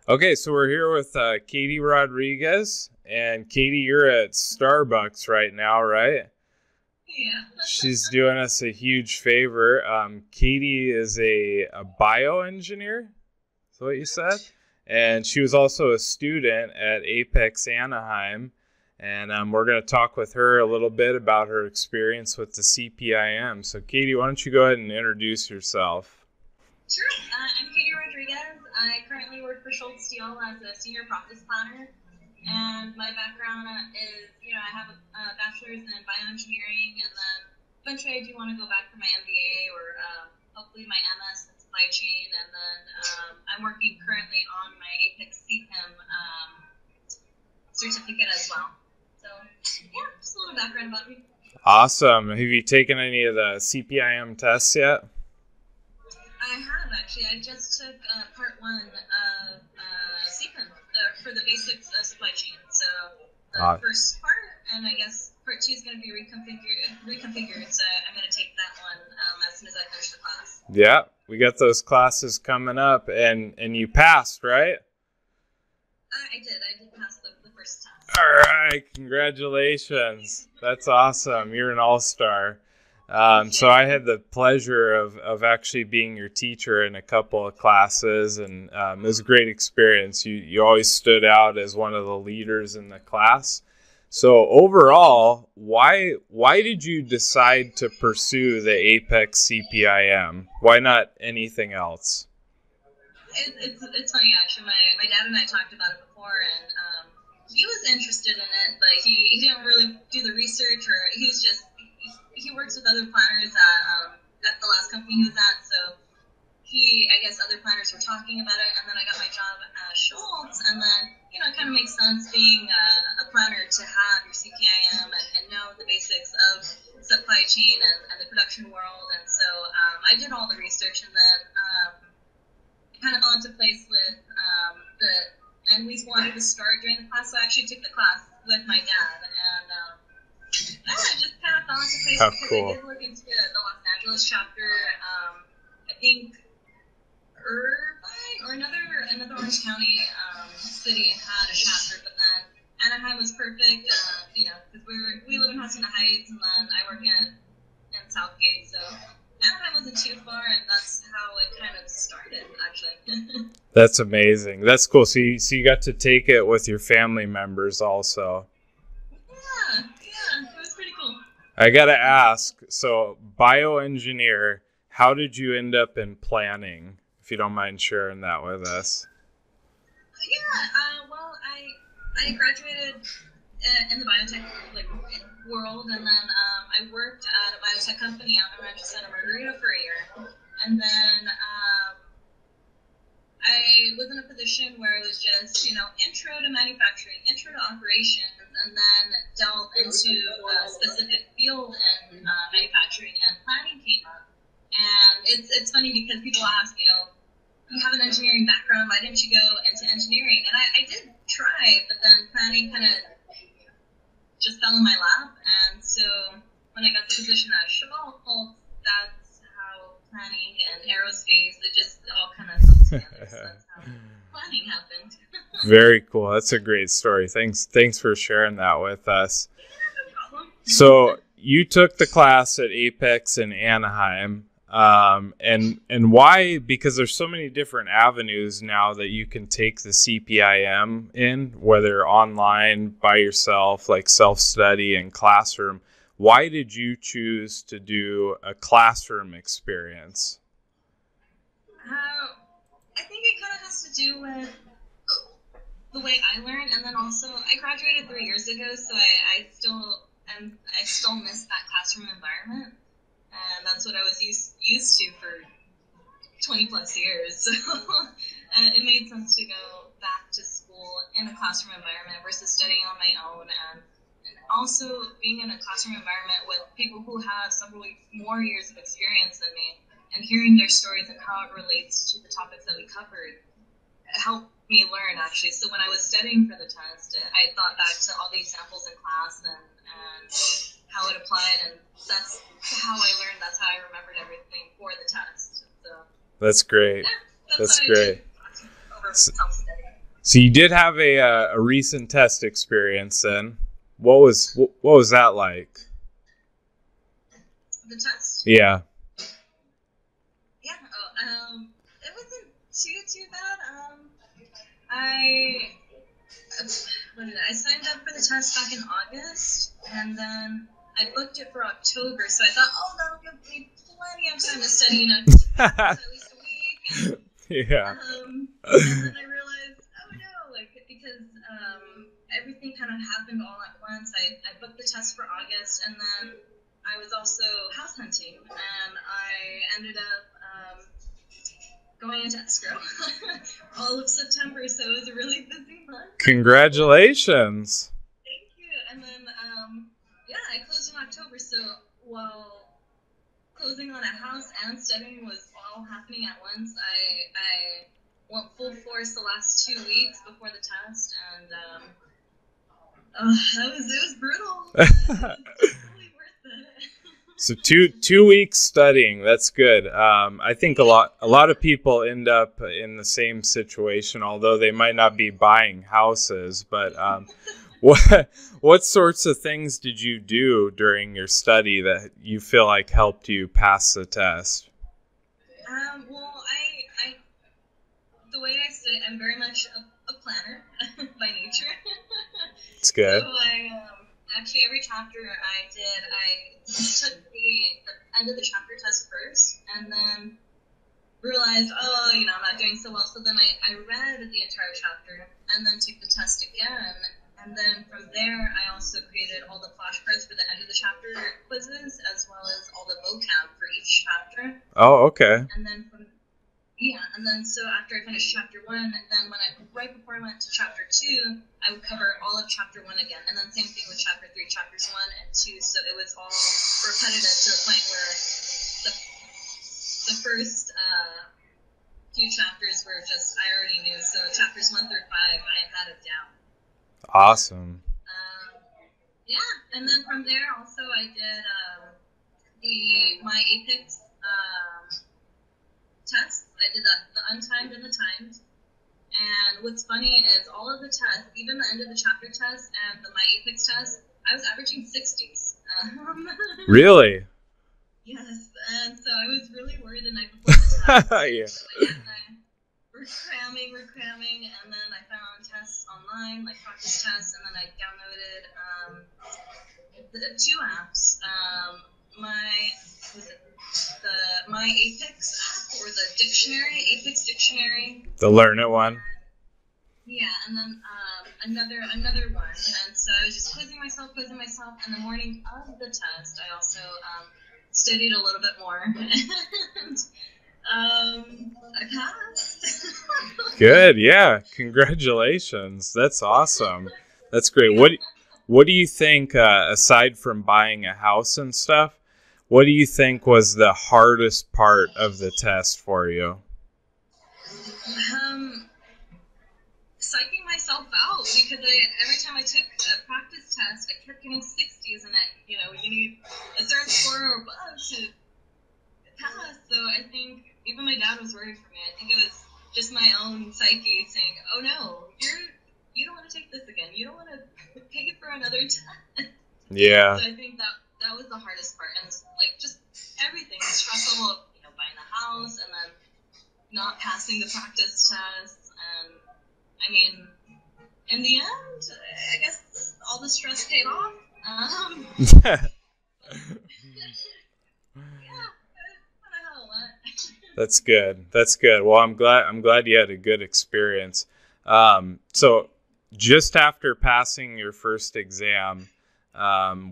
Okay, so we're here with Katie Rodriguez. And Katie, you're at Starbucks right now, right? Yeah. She's doing us a huge favor. Katie is a bioengineer, is what you said? And she was also a student at APICS Anaheim. And we're going to talk with her a little bit about her experience with the CPIM. So, Katie, why don't you go ahead and introduce yourself? Sure. I'm Katie Rodriguez. I currently work for Schultz Steel as a senior process planner. And my background is, I have a bachelor's in bioengineering, and then eventually I do want to go back for my MBA or hopefully my MS in supply chain. And then I'm working currently on my APICS CPIM certificate as well. So, yeah, just a little background about me. Awesome. Have you taken any of the CPIM tests yet? I have, actually. I just took part one of CPIM for the basics of supply chain. So the first part, and I guess part two is going to be reconfigured. So I'm going to take that one as soon as I finish the class. Yeah, we got those classes coming up, and you passed, right? I did. I did pass the first test. All right, congratulations. That's awesome. You're an all-star. So I had the pleasure of actually being your teacher in a couple of classes, and it was a great experience. You always stood out as one of the leaders in the class. So overall, why did you decide to pursue the APICS CPIM? Why not anything else? It's funny, actually. My dad and I talked about it before, and he was interested in it, but he didn't really do the research, or he works with other planners at the last company he was at, so I guess other planners were talking about it, and then I got my job at Schultz, and then, it kind of makes sense being a planner to have your CPIM and know the basics of supply chain and the production world, and so I did all the research, and then it kind of fell into place with and we wanted to start during the class, so I actually took the class with my dad, and it just kind of fell into place because cool. I did look into the Los Angeles chapter. I think Irvine or another Orange County city had a chapter, but then Anaheim was perfect, because we live in Hacienda Heights, and then I work in Southgate, so Anaheim wasn't too far, and that's how it kind of started, actually. That's amazing. That's cool. So you got to take it with your family members also. Yeah, it was pretty cool. I got to ask, so bioengineer, how did you end up in planning, if you don't mind sharing that with us? Yeah, well, I graduated in the biotech world, and then I worked at a biotech company out in Rancho Santa Margarita for a year, and then I was in a position where it was just, intro to manufacturing, intro to operations, and then delve into a specific field in manufacturing, and planning came up. And it's funny because people ask, you have an engineering background, why didn't you go into engineering? And I did try, but then planning kind of just fell in my lap. And so when I got the position at Schultz, that's how planning and aerospace, it just all kind of fell together. So that's how planning happened. Very cool. That's a great story. Thanks for sharing that with us. Yeah, no problem. So you took the class at APICS in Anaheim. And why? Because there's so many different avenues now that you can take the CPIM in, whether online, by yourself, like self-study and classroom. Why did you choose to do a classroom experience? I think it kind of has to do with the way I learned, and then also I graduated 3 years ago, so I still miss that classroom environment. And that's what I was used to for 20 plus years. So it made sense to go back to school in a classroom environment versus studying on my own. And also being in a classroom environment with people who have several more years of experience than me, and hearing their stories and how it relates to the topics that we covered, it helped me learn, actually. So when I was studying for the test, I thought back to all the examples in class and how it applied, and that's how I learned, that's how I remembered everything for the test. So that's great. yeah, that's great. Over self-study. So you did have a recent test experience then. What was that like? The test? Yeah. Yeah. It wasn't too bad. I I signed up for the test back in August, and then I booked it for October. So I thought, oh, that'll give me plenty of time to study, at least a week. Yeah. And then I realized, oh no, because everything kind of happened all at once. I booked the test for August, and then I was also house hunting, and I ended up going into escrow all of September, so it was a really busy month. Congratulations. Thank you. And then, I closed in October, so while closing on a house and studying was all happening at once, I went full force the last 2 weeks before the test, and it was brutal. It was totally worth it. So two weeks studying, that's good. I think a lot of people end up in the same situation, although they might not be buying houses. But what sorts of things did you do during your study that you feel like helped you pass the test? Well, I the way I sit, I'm very much a planner by nature. It's good. So actually every chapter I took the end of the chapter test first, and then realized, oh, I'm not doing so well. So then I read the entire chapter and then took the test again. And then from there, I also created all the flashcards for the end of the chapter quizzes, as well as all the vocab for each chapter. Oh, okay. And then so after I finished chapter 1, then right before I went to chapter 2, I would cover all of chapter 1 again, and then same thing with chapter 3, chapters 1 and 2. So it was all repetitive to the point where the first few chapters were just I already knew. So chapters 1 through 5, I had it down. Awesome. And then from there also I did my APICS tests. I did the untimed and the timed. And what's funny is all of the tests, even the end of the chapter test and my APICS test, I was averaging 60s. Really? Yes, and so I was really worried the night before the test. Yeah. We're cramming, and then I found tests online, like practice tests, and then I downloaded the 2 apps. My APICS app, or the dictionary, APICS Dictionary. The Learn It one. Yeah, and then another one. And so I was just quizzing myself. And the morning of the test, I also studied a little bit more. And I passed. Good, yeah. Congratulations. That's awesome. That's great. What do you think, aside from buying a house and stuff, what do you think was the hardest part of the test for you? Psyching myself out, because every time I took a practice test, I kept getting 60s, and you need a certain score or above to pass. So I think even my dad was worried for me. I think it was just my own psyche saying, "Oh no, you don't want to take this again. You don't want to take it for another test." Yeah. So I think that was the hardest part, and just everything, the stress level of buying a house and then not passing the practice tests, and I mean, in the end, I guess all the stress paid off. That's good. That's good. Well, I'm glad you had a good experience. So just after passing your first exam,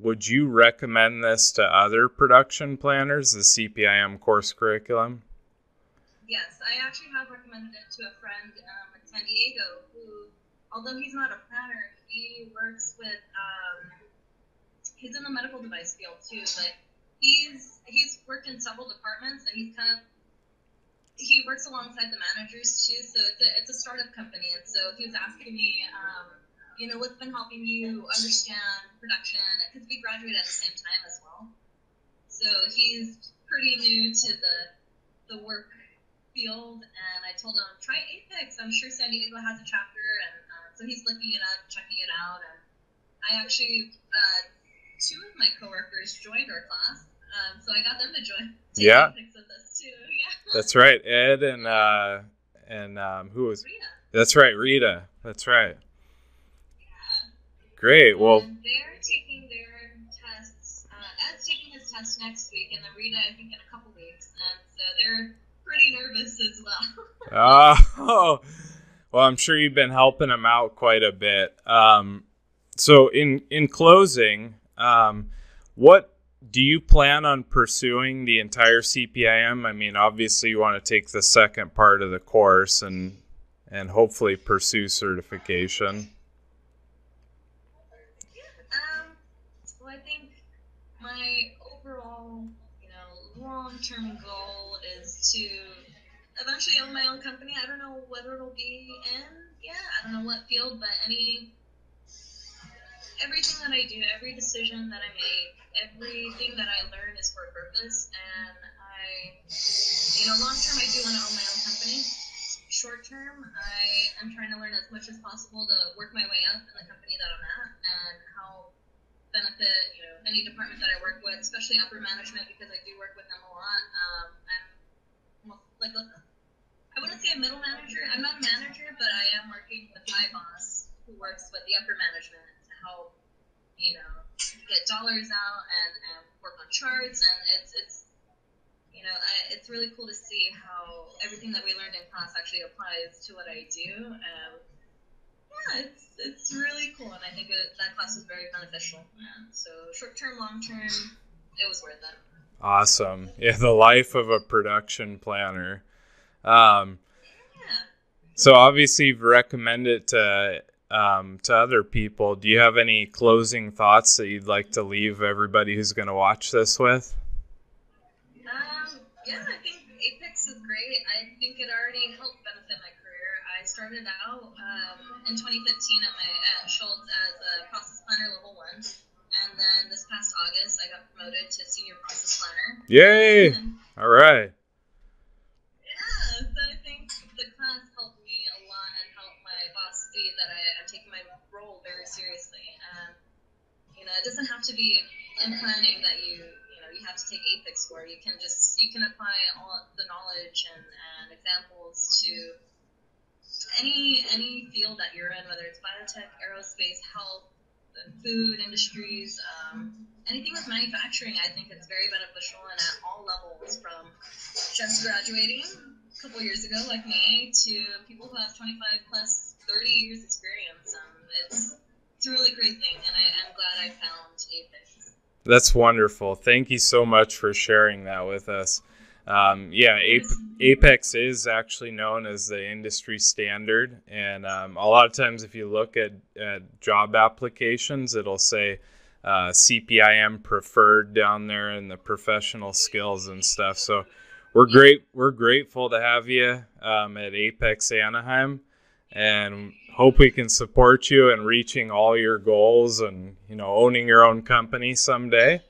would you recommend this to other production planners, the CPIM course curriculum? Yes, I actually have recommended it to a friend in San Diego who, although he's not a planner, he works with, he's in the medical device field too, but he's worked in several departments, and he works alongside the managers too, so it's a startup company. And so he was asking me, what's been helping you understand production, because we graduated at the same time as well. So he's pretty new to the work field, and I told him, try APICS. I'm sure San Diego has a chapter, and so he's looking it up, checking it out, and I actually, two of my coworkers joined our class, so I got them to join. Yeah. APICS with us too. Yeah. That's right, Ed and who was? Rita. That's right, Rita. That's right. Yeah. Great. Well, And they're taking their tests. Ed's taking his test next week, and then Rita, I think, in a couple weeks, and so they're pretty nervous as well. oh, well, I'm sure you've been helping them out quite a bit. So in closing, what do you plan on pursuing the entire CPIM? I mean, obviously you want to take the second part of the course and hopefully pursue certification. Well, I think my overall, long-term goal is to eventually own my own company. I don't know whether it'll be in, I don't know what field, but everything that I do, every decision that I make, everything that I learn is for a purpose. And long term, I do want to own my own company. Short term, I am trying to learn as much as possible to work my way up in the company that I'm at and how benefit, any department that I work with, especially upper management, because I do work with them a lot. I'm like, I wouldn't say a middle manager. I'm not a manager, but I am working with my boss who works with the upper management to help, get dollars out and work on charts. And it's really cool to see how everything that we learned in class actually applies to what I do. It's really cool, and I think that class was very beneficial. So short term, long term, it was worth it. Awesome. Yeah, the life of a production planner. So obviously you've recommended it to other people. Do you have any closing thoughts that you'd like to leave everybody who's going to watch this with? I think APICS is great. I think it already helped benefit my career. I started out in 2015 at Schultz as a process planner level 1, and then this past August I got promoted to senior process planner. Yay! All right. So I think the class helped me a lot and helped my boss see that I'm taking my role very seriously. And it doesn't have to be in planning that you have to take APICS for. You can apply all the knowledge and examples to any field that you're in, whether it's biotech, aerospace, health, food industries, anything with manufacturing. I think it's very beneficial and at all levels, from just graduating a couple years ago like me to people who have 25 plus 30 years experience. It's a really great thing, and I'm glad I found APICS. That's wonderful. Thank you so much for sharing that with us. APICS is actually known as the industry standard, and a lot of times if you look at job applications, it'll say CPIM preferred down there in the professional skills and stuff. So we're grateful to have you at APICS Anaheim, and hope we can support you in reaching all your goals and owning your own company someday.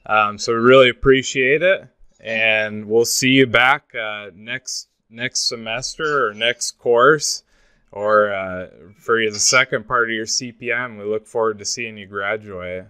So we really appreciate it, and we'll see you back next semester or next course, or for the second part of your CPM. We look forward to seeing you graduate.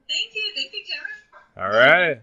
Thank you, Karen. All right.